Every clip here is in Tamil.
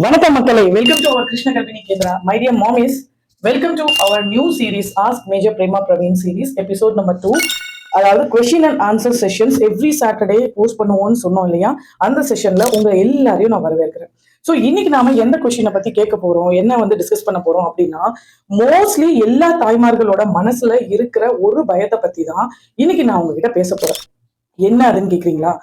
வணக்கம் மக்களே, வெல்கம் டு அவர் கிருஷ்ண கல்வினி Kendra. My dear mommies, welcome to our new series ask major Prema Praveen series episode number 2. அதாவது question and answer sessions every Saturday post பண்ணுவோம்னு சொன்னோம் இல்லையா? அந்த செஷன்ல உங்க எல்லாரையும் நான் வரவேற்கிறேன். ஸோ இன்னைக்கு நாம எந்த கொஸ்டினை பத்தி கேட்க போறோம், என்ன டிஸ்கஸ் பண்ண போறோம் அப்படின்னா, மோஸ்ட்லி எல்லா தாய்மார்களோட மனசுல இருக்கிற ஒரு பயத்தை பத்தி தான் இன்னைக்கு நான் உங்ககிட்ட பேச போறேன். என்ன அதுன்னு கேக்குறீங்களா?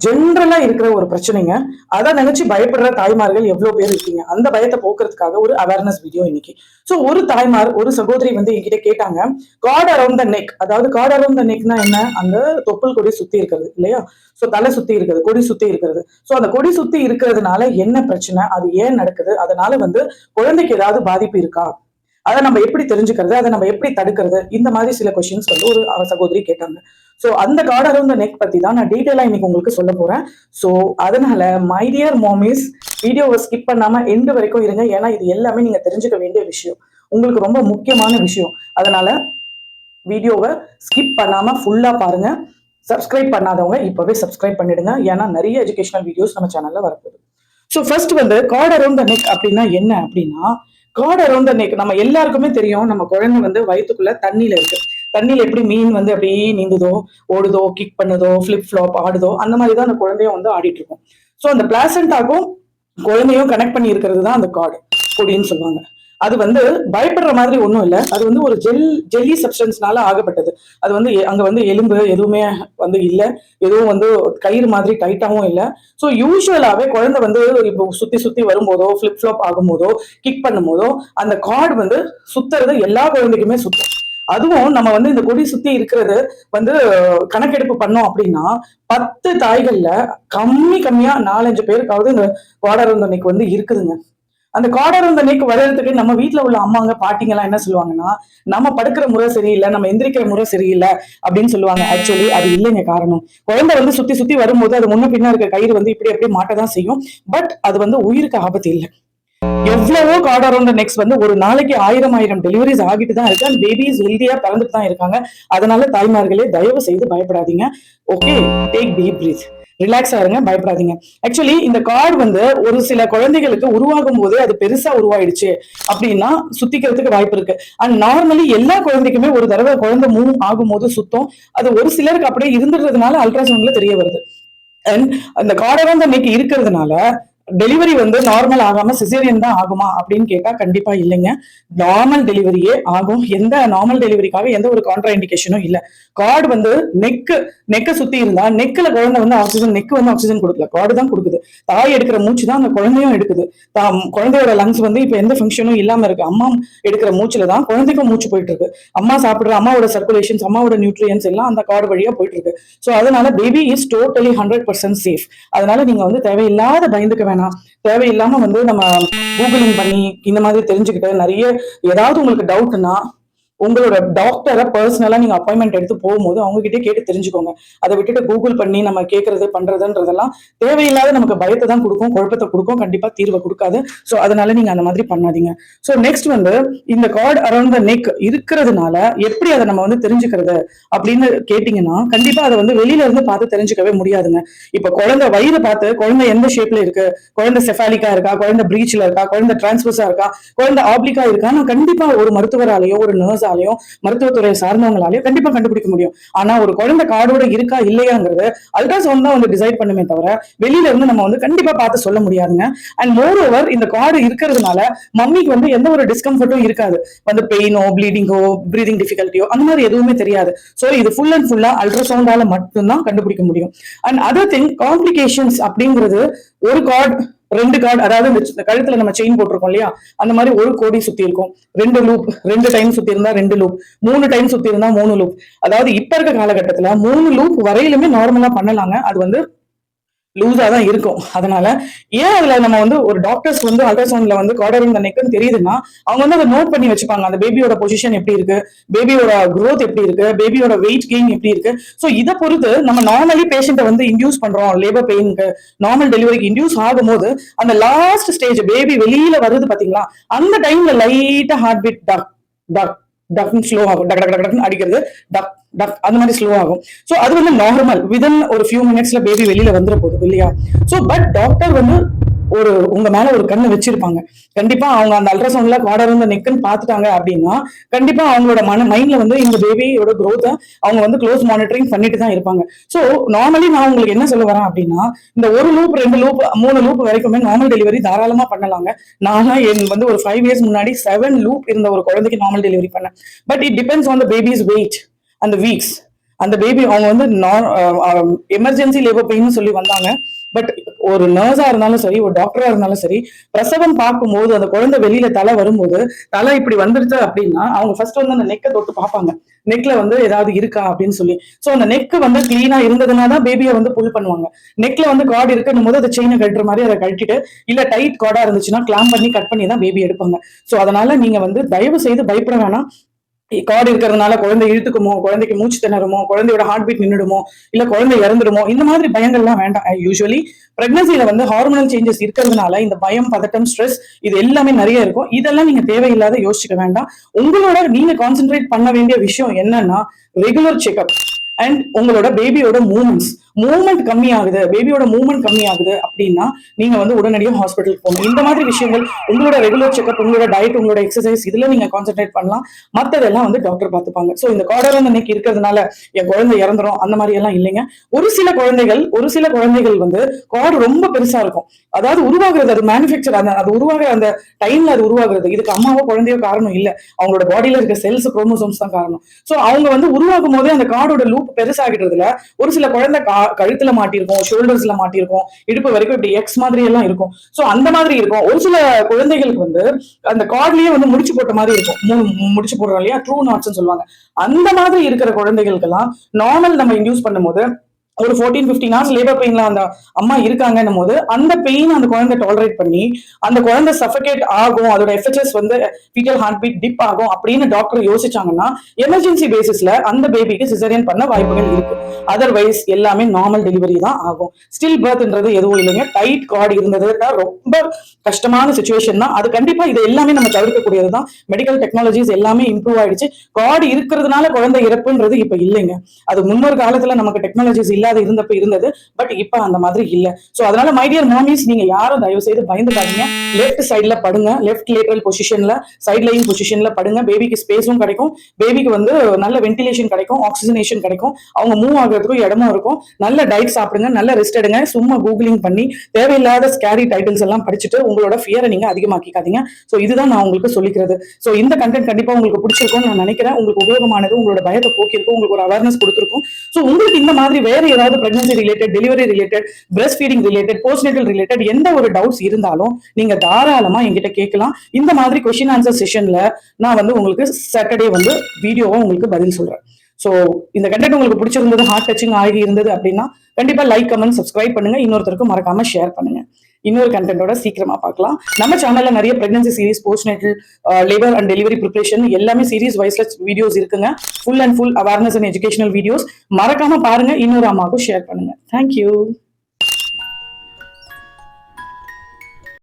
ஜென்ரலா இருக்கிற ஒரு பிரச்சனைங்க. அதை நினைச்சு பயப்படுற தாய்மார்கள் எவ்வளவு பேர் இருக்கீங்க? அந்த பயத்தை போக்குறதுக்காக ஒரு அவேர்னஸ் வீடியோ இன்னைக்கு. சோ ஒரு தாய்மார், ஒரு சகோதரி என்கிட்ட கேட்டாங்க, கார்ட் அரௌண்ட் த நெக். அதாவது கார்ட் அரௌண்ட் த நெக்னா என்ன? அந்த தொப்புள் கொடி சுத்தி இருக்கிறது இல்லையா? சோ தலை சுத்தி இருக்கிறது, கொடி சுத்தி இருக்கிறது. சோ அந்த கொடி சுத்தி இருக்கிறதுனால என்ன பிரச்சனை, அது ஏன் நடக்குது, அதனால குழந்தைக்கு ஏதாவது பாதிப்பு இருக்கா, அதை நம்ம எப்படி தெரிஞ்சுக்கிறது, அதை நம்ம எப்படி தடுக்கிறது, இந்த மாதிரி சில கொஸ்டின்ஸ் ஒரு சகோதரி கேட்டாங்க. சோ அந்த கார்ட் அரௌண்ட் த நெக் பத்தி தான் நான் டீட்டெயிலா இன்னைக்கு உங்களுக்கு சொல்ல போறேன். சோ அதனால மை டியர் மாமிஸ், வீடியோவை ஸ்கிப் பண்ணாம எண்டு வரைக்கும் இருங்க. ஏன்னா இது எல்லாமே நீங்க தெரிஞ்சுக்க வேண்டிய விஷயம், உங்களுக்கு ரொம்ப முக்கியமான விஷயம். அதனால வீடியோவை ஸ்கிப் பண்ணாம ஃபுல்லா பாருங்க. சப்ஸ்கிரைப் பண்ணாதவங்க இப்பவே சப்ஸ்கிரைப் பண்ணிடுங்க, ஏன்னா நிறைய எஜுகேஷனல் வீடியோஸ் நம்ம சேனல்ல வரப்போகுது. So first card around the neck அப்படின்னா என்ன அப்படின்னா, கார்ட் அரௌண்ட் த நெக் நம்ம எல்லாருக்குமே தெரியும். நம்ம குழந்தை வயிற்றுக்குள்ள தண்ணியில இருக்கு. தண்ணியில எப்படி மீன் அப்படியே நீந்துதோ, ஓடுதோ, கிக் பண்ணுதோ, ஃபிளிப் ஃப்ளாப் ஆடுதோ, அந்த மாதிரி தான் அந்த குழந்தையும் ஆடிட்டு இருக்கும். ஸோ அந்த பிளாசண்டாக்கும் குழந்தையும் கனெக்ட் பண்ணி இருக்கிறது தான் அந்த கார்டு கொடின்னு சொல்லுவாங்க. அது பயப்படுற மாதிரி ஒன்றும் இல்லை. அது ஒரு ஜெல்லி சப்ஸ்டன்ஸ்னால ஆகப்பட்டது. அது அங்க எலும்பு எதுவுமே இல்லை, எதுவும் கயிறு மாதிரி டைட்டாகவும் இல்லை. ஸோ யூஸ்வலாவே குழந்தை இப்போ சுத்தி சுத்தி வரும்போதோ, ஃபிளிப் ஃப்ளாப் ஆகும்போதோ, கிக் பண்ணும் போதோ அந்த கார்டு சுத்துறது எல்லா குழந்தைக்குமே சுத்தும். அதுவும் நம்ம இந்த கொடி சுத்தி இருக்கிறது கணக்கெடுப்பு பண்ணோம் அப்படின்னா 10 தாய்கள்ல கம்மியா 4-5 பேருக்காவது இந்த கார்ட் அரௌண்ட் த நெக் இருக்குதுங்க. அந்த கார்ட் அரௌண்ட் த நெக் வர்றதுக்கு நம்ம வீட்டுல உள்ள அம்மாங்க, பாட்டிங்க எல்லாம் என்ன சொல்லுவாங்கன்னா, நம்ம படுக்கிற முறை சரியில்லை, நம்ம எந்திரிக்கிற முறை சரியில்லை அப்படின்னு சொல்லுவாங்க. ஆக்சுவலி அது இல்லைங்க. காரணம், குழந்தை சுத்தி சுத்தி வரும்போது அது முன்ன பின்னா இருக்க கயிறு இப்படி அப்படியே மாட்டதான் செய்யும். பட் அது உயிருக்கு ஆபத்து இல்லை. எவ்வளவோ கார்ட் அரௌண்ட் த நெக்ஸ் ஒரு நாளைக்கு 1000 டெலிவரிஸ் ஆகிட்டு தான் இருக்கு. அண்ட் பேபிஸ் ஹெல்தியா பிறந்துட்டு தான் இருக்காங்க. அதனால தாய்மார்களே தயவு செய்து பயப்படாதீங்க. ஓகே, டேக் டீப் பிரீத், ரிலாக்ஸா இருங்க, பயப்படாதீங்க. ஆக்சுவலி இந்த கார்டு ஒரு சில குழந்தைகளுக்கு உருவாகும் போதே அது பெருசா உருவாயிடுச்சு அப்படின்னா சுத்திக்கிறதுக்கு வாய்ப்பு இருக்கு. அண்ட் நார்மலி எல்லா குழந்தைக்குமே ஒரு தடவை குழந்தை மூவ் ஆகும் போது சுத்தம். அது ஒரு சிலருக்கு அப்படியே இருந்துறதுனால அல்ட்ராசவுண்ட்ல தெரிய வருது. அண்ட் அந்த கார்ட் அரௌண்ட் த நெக் இருக்கிறதுனால டெலிவரி நார்மல் ஆகாம சிசேரியன் தான் ஆகுமா அப்படின்னு கேட்டா கண்டிப்பா இல்லைங்க. நார்மல் டெலிவரியே ஆகும். எந்த நார்மல் டெலிவரிக்காக எந்த ஒரு கான்ட்ரா இண்டிகேஷனும் இல்ல. கார்டு நெக்க சுத்தி இருந்தா நெக்ல குழந்தை ஆக்சிஜன், நெக் ஆக்சிஜன் கொடுக்கல, கார்டு தான் கொடுக்குது. தாய் எடுக்கிற மூச்சு தான் அந்த குழந்தையும் எடுக்குது. குழந்தையோட லங்ஸ் இப்ப எந்த ஃபங்க்ஷனும் இல்லாம இருக்கு. அம்மா எடுக்கிற மூச்சுல தான் குழந்தைக்கும் மூச்சு போயிட்டு இருக்கு. அம்மா சாப்பிடுற அம்மாவோட சர்க்குலேஷன்ஸ், அம்மாவோட நியூட்ரியன்ஸ் எல்லாம் அந்த கார்டு வழியா போயிட்டு இருக்கு. ஸோ அதனால பேபி இஸ் டோட்டலி 100% சேஃப். அதனால நீங்க தேவையில்லாத பயந்துக்க வேணாம். தேவையில்லாம நம்ம கூகுளிங் பண்ணி இந்த மாதிரி தெரிஞ்சுக்கிட்டு நிறைய ஏதாவது உங்களுக்கு டவுட்னா உங்களோட டாக்டரை பர்சனலா நீங்க அப்பாயின்மெண்ட் எடுத்து போகும்போது அவங்க கிட்டே கேட்டு தெரிஞ்சுக்கோங்க. அதை விட்டுட்டு கூகுள் பண்ணி நம்ம கேட்கறது பண்றதுன்றதெல்லாம் தேவையில்லாத நமக்கு பயத்தை தான் கொடுக்கும், குழப்பத்தை கொடுக்கும், கண்டிப்பா தீர்வை கொடுக்காது. ஸோ அதனால நீங்க அந்த மாதிரி பண்ணாதீங்க. ஸோ நெக்ஸ்ட் இந்த கார்டு அரௌண்ட் த நெக் இருக்கிறதுனால எப்படி அதை நம்ம தெரிஞ்சுக்கிறது அப்படின்னு கேட்டீங்கன்னா, கண்டிப்பா அதை வெளியில இருந்து பார்த்து தெரிஞ்சுக்கவே முடியாதுங்க. இப்ப குழந்தை வயிறு பார்த்து குழந்தை எந்த ஷேப்ல இருக்கு, குழந்தை செஃபாலிக்கா இருக்கா, குழந்தை பிரீச்ல இருக்கா, குழந்தை டிரான்ஸ்வர்ஸா இருக்கா, குழந்தை ஆப்ளிக்கா இருக்கா, கண்டிப்பா ஒரு மருத்துவராலேயோ ஒரு நர்ஸ் மருத்துவத்துறை சார்ந்தவங்களாலேயும் கண்டிப்பா கண்டுபிடிக்க முடியும். ஆனா ஒரு குழந்தை கார்டோட இருக்கா இல்லையாங்கிறது அல்ட்ராசவுண்ட் தான் டிசைட் பண்ணுமே தவிர வெளியில இருந்து நம்ம கண்டிப்பா பார்த்து சொல்ல முடியாதுங்க. அண்ட் மோர் ஓவர் இந்த கார்டு இருக்கிறதுனால மம்மிக்கு எந்த ஒரு டிஸ்கம்ஃபர்ட்டும் இருக்காது. பெயினோ, ப்ளீடிங்கோ, பிரீதிங் டிஃபிகல்ட்டியோ அந்த மாதிரி எதுவுமே தெரியாது. சோ இது ஃபுல் அண்ட் ஃபுல்லா அல்ட்ராசவுண்டால மட்டும்தான் கண்டுபிடிக்க முடியும். அண்ட் அதர் திங், காம்ப்ளிகேஷன்ஸ் அப்படிங்கிறது ஒரு கார்டு, 2 கார்டு, அதாவது இந்த கழுத்துல நம்ம செயின் போட்டிருக்கோம் இல்லையா, அந்த மாதிரி ஒரு கோடி சுத்தி இருக்கும். 2 லூப், 2 டைம் சுத்தி இருந்தா 2 லூப், 3 டைம் சுத்தி இருந்தா 3 லூப். அதாவது இப்ப இருக்க காலகட்டத்துல 3 லூப் வரையிலுமே நார்மலா பண்ணலாங்க. அது லூஸா தான் இருக்கும். அதனால ஏன் அதுல நம்ம ஒரு டாக்டர்ஸ் அல்ட்ராசவுண்ட்ல கார்ட் அரௌண்ட் த நெக்னு தெரியுதுன்னா அவங்க அதை நோட் பண்ணி வச்சுப்பாங்க. அந்த பேபியோட பொசிஷன் எப்படி இருக்கு, பேபியோட growth எப்படி இருக்கு, பேபியோட வெயிட் கெயின் எப்படி இருக்கு. சோ இதை பொறுத்து நம்ம நார்மலி பேஷண்ட்டை இன்டியூஸ் பண்றோம். லேபர் பெயினுக்கு, நார்மல் டெலிவரிக்கு இன்டியூஸ் ஆகும்போது அந்த லாஸ்ட் ஸ்டேஜ் பேபி வெளியில வருது பாத்தீங்களா, அந்த டைம்ல லைட்டா ஹார்ட் பீட் டக் டக் டக்னு ஸ்லோ ஆகும். டக் டக் டக்னு அடிக்கிறது, டக் அந்த மாதிரி ஸ்லோ ஆகும். ஸோ அது வந்து நார்மல், விதின் ஒரு ஃபியூ மினிட்ஸ்ல பேபி வெளியில வந்துட போகுது இல்லையா. ஸோ பட் டாக்டர் வந்து உங்க மேல ஒரு கண்ணு வச்சிருப்பாங்க. கண்டிப்பா அவங்க அந்த அல்ட்ராசவுண்ட்ல குவாடர் வந்து நெக்குன்னு பாத்துட்டாங்க அப்படின்னா கண்டிப்பா அவங்களோட மைண்ட்ல வந்து இந்த பேபியோட growth அவங்க வந்து க்ளோஸ் மானிட்டரிங் பண்ணிட்டு தான் இருப்பாங்க. ஸோ நார்மலி நான் உங்களுக்கு என்ன சொல்ல வரேன் அப்படின்னா, இந்த ஒரு லூப் 2 லூப் 3 லூப் வரைக்குமே நார்மல் டெலிவரி தாராளமா பண்ணலாங்க. நான் வந்து ஒரு 5 இயர்ஸ் முன்னாடி 7 லூப் இருந்த ஒரு குழந்தைக்கு நார்மல் டெலிவரி பண்ணேன். But it depends on the baby's weight அந்த வீக்ஸ். அந்த பேபி அவங்க வந்து எமர்ஜென்சி லேபர் பெயின் சொல்லி வந்தாங்க. பட் ஒரு நர்ஸா இருந்தாலும் சரி, ஒரு டாக்டரா இருந்தாலும் சரி, பிரசவம் பார்க்கும்போது அந்த குழந்தை வெளியில தலை வரும்போது தலை இப்படி வந்துருச்சு அப்படின்னா அவங்க ஃபர்ஸ்ட் வந்து அந்த நெக்கை தொட்டு பார்ப்பாங்க. நெக்ல வந்து ஏதாவது இருக்கா அப்படின்னு சொல்லி. சோ அந்த நெக் வந்து கிளீனா இருந்ததுனாதான் பேபியை வந்து புல் பண்ணுவாங்க. நெக்ல வந்து கார்டு இருக்குன்னு போது அதை செயினை கட்டுற மாதிரி அதை கட்டிட்டு, இல்ல டைட் கார்டா இருந்துச்சுன்னா கிளாம் பண்ணி கட் பண்ணி தான் பேபி எடுப்பாங்க. சோ அதனால நீங்க வந்து தயவு செய்து பயப்பட வேணாம். கார்டு இருக்கிறதுனால குழந்தை இழுத்துக்குமோ, குழந்தைக்கு மூச்சு திணறுமோ, குழந்தையோட ஹார்ட் பீட் நின்றுடுமோ, இல்ல குழந்தை இறந்துடுமோ, இந்த மாதிரி பயங்கள்லாம் வேண்டாம். யூஸ்வலி பிரெக்னன்சில வந்து ஹார்மோனல் சேஞ்சஸ் இருக்கிறதுனால இந்த பயம், பதட்டம், ஸ்ட்ரெஸ் இது எல்லாமே நிறைய இருக்கும். இதெல்லாம் நீங்க தேவையில்லாத யோசிச்சுக்க வேண்டாம். உங்களோட நீங்க கான்சென்ட்ரேட் பண்ண வேண்டிய விஷயம் என்னன்னா ரெகுலர் செக்அப் அண்ட் உங்களோட பேபியோட மூவ்மெண்ட் கம்மி ஆகுது, பேபியோட மூவ்மெண்ட் கம்மி ஆகுது அப்படின்னா நீங்க வந்து உடனடியாக ஹாஸ்பிட்டலுக்கு போகணும். இந்த மாதிரி விஷயங்கள் உங்களோட ரெகுலர் செக்அப், உங்களோட டயட், உங்களோட எக்ஸசைஸ் இதுல நீங்க கான்சென்ட்ரேட் பண்ணலாம். மத்ததெல்லாம் வந்து டாக்டர் பார்த்துப்பாங்க. சோ இந்த கார்டர் இன்னைக்கு இருக்கிறதுனால என் குழந்தை இறந்துரும் அந்த மாதிரி எல்லாம் இல்லைங்க. ஒரு சில குழந்தைகள் வந்து கார்டு ரொம்ப பெருசா இருக்கும். அதாவது உருவாகிறது, அது மேனுஃபேக்சர், அது உருவாகிற அந்த டைம்ல அது உருவாகிறது. இதுக்கு அம்மாவோ குழந்தையோ காரணம் இல்ல, அவங்களோட பாடியில இருக்க செல்ஸ், குரோமோசோம்ஸ் தான் காரணம். சோ அவங்க வந்து உருவாகும் போதே அந்த கார்டோட லூப் பெருசாகிடுறதுல ஒரு சில குழந்தை கழுத்துல மாட்டிருக்கும், ஷோல்டர்ஸ்ல மாட்டிருக்கும், இடுப்பு வரைக்கும் இப்படி எக்ஸ் மாதிரி எல்லாம் இருக்கும். சோ அந்த மாதிரி இருக்கும். ஒரு சில குழந்தைகளுக்கு வந்து அந்த கார்ட்லயே வந்து முடிச்சு போட்ட மாதிரி இருக்கும். முடிச்சு போடுறோம் இல்லையா, ட்ரூ நாட்ஸ் சொல்லுவாங்க. அந்த மாதிரி இருக்கிற குழந்தைகளுக்கு எல்லாம் நார்மல் நம்ம இன்டியூஸ் பண்ணும்போது ஒரு 14-15 ஹவர்ஸ் லேபர் பெயின்ல அந்த அம்மா இருக்காங்கன்னும் போது அந்த பெயின் அந்த குழந்தை டாலரேட் பண்ணி அந்த குழந்தை சஃபகேட் ஆகும், அதோட எஃப்ஹெச்எஸ் வந்து ஃபீட்டல் ஹார்ட் பீட் டிப் ஆகும் அப்படின்னு டாக்டர் யோசிச்சாங்கன்னா எமர்ஜென்சி பேசிஸ்ல அந்த பேபிக்கு சிசரியன் பண்ண வாய்ப்புகள் இருக்கு. அதர்வைஸ் எல்லாமே நார்மல் டெலிவரி தான் ஆகும். ஸ்டில் பர்த்ன்றது எதுவும் இல்லைங்க. டைட் கார்டு இருந்ததுன்னா ரொம்ப கஷ்டமான சுச்சுவேஷன் தான். அது கண்டிப்பா இது எல்லாமே நம்ம தவிர்க்கக்கூடியது தான். மெடிக்கல் டெக்னாலஜிஸ் எல்லாமே இம்ப்ரூவ் ஆயிடுச்சு. கார்டு இருக்கிறதுனால குழந்தை இறப்புன்றது இப்ப இல்லைங்க. அது முன்னொரு காலத்துல நமக்கு டெக்னாலஜிஸ் இல்லாத இருந்தப்ப இருந்தது. பட் இப்ப அந்த மாதிரி இல்ல. சோ அதனால மை டியர் மாமிஸ், நீங்க யாரும் தயவு செய்து பயந்துடாதீங்க. லெஃப்ட் சைட்ல படுங்க, லெஃப்ட் லேட்டரல் பொசிஷன்ல, சைட் லைன் பொசிஷன்ல படுங்க. பேபிக்கு ஸ்பேஸும் கிடைக்கும், பேபிக்கு வந்து நல்ல வென்டிலேஷன் கிடைக்கும், ஆக்சிஜனேஷன் கிடைக்கும், அவங்க மூவ் ஆகுறதுக்கும் இடமும் இருக்கும். நல்ல டயட் சாப்பிடுங்க, நல்ல ரெஸ்ட் எடுங்க. சும்மா கூகுளிங் பண்ணி தேவையில்லாத ஸ்கேரி டைட்டில்ஸ் எல்லாம் படிச்சுட்டு உங்களோட ஃபியரை நீங்க அதிகமாக்கிக்காதீங்க. சோ இதுதான் நான் உங்களுக்கு சொல்லிக்கிறது. சோ இந்த கண்டென்ட் கண்டிப்பா உங்களுக்கு பிடிச்சிருக்கும்னு நான் நினைக்கிறேன். உங்களுக்கு உபயோகமானது, உங்களோட பயத்தை போக்கிருக்கும், உங்களுக்கு ஒரு அவேர்னஸ் கொடுத்திருக்கும். சோ உங்களுக்கு இந்த மாதிரி வேற ஏதாவது pregnancy related, delivery related, breast feeding related, postnatal related எந்த ஒரு டவுட்ஸ் இருந்தாலும் நீங்க தாராளமா என்கிட்ட கேட்கலாம். இந்த மாதிரி கொஸ்டின் ஆன்சர் செஷன்ல நான் வந்து உங்களுக்கு சாட்டர்டே வந்து வீடியோவா உங்களுக்கு பதில் சொல்றேன். சோ இந்த கண்டென்ட் உங்களுக்கு பிடிச்சிருந்தது, ஹார்ட் டச்சிங் ஆகி இருந்தது அப்படின்னா கண்டிப்பா லைக், கமெண்ட், சப்ஸ்கிரைப் பண்ணுங்க. இன்னொருத்தருக்கும் மறக்காம ஷேர் பண்ணுங்க. இன்னொரு கண்டென்ட்டோட சீக்கிரமா பார்க்கலாம். நம்ம சேனல்ல நிறைய pregnancy series, postnatal, labour and delivery preparation எல்லாமே சீரிஸ் வைஸ்ல வீடியோஸ் இருக்குங்க. Full and full awareness and educational videos மறக்காம பாருங்க. இன்னொரு அம்மாவுக்கும் ஷேர் பண்ணுங்க. தேங்க்யூ.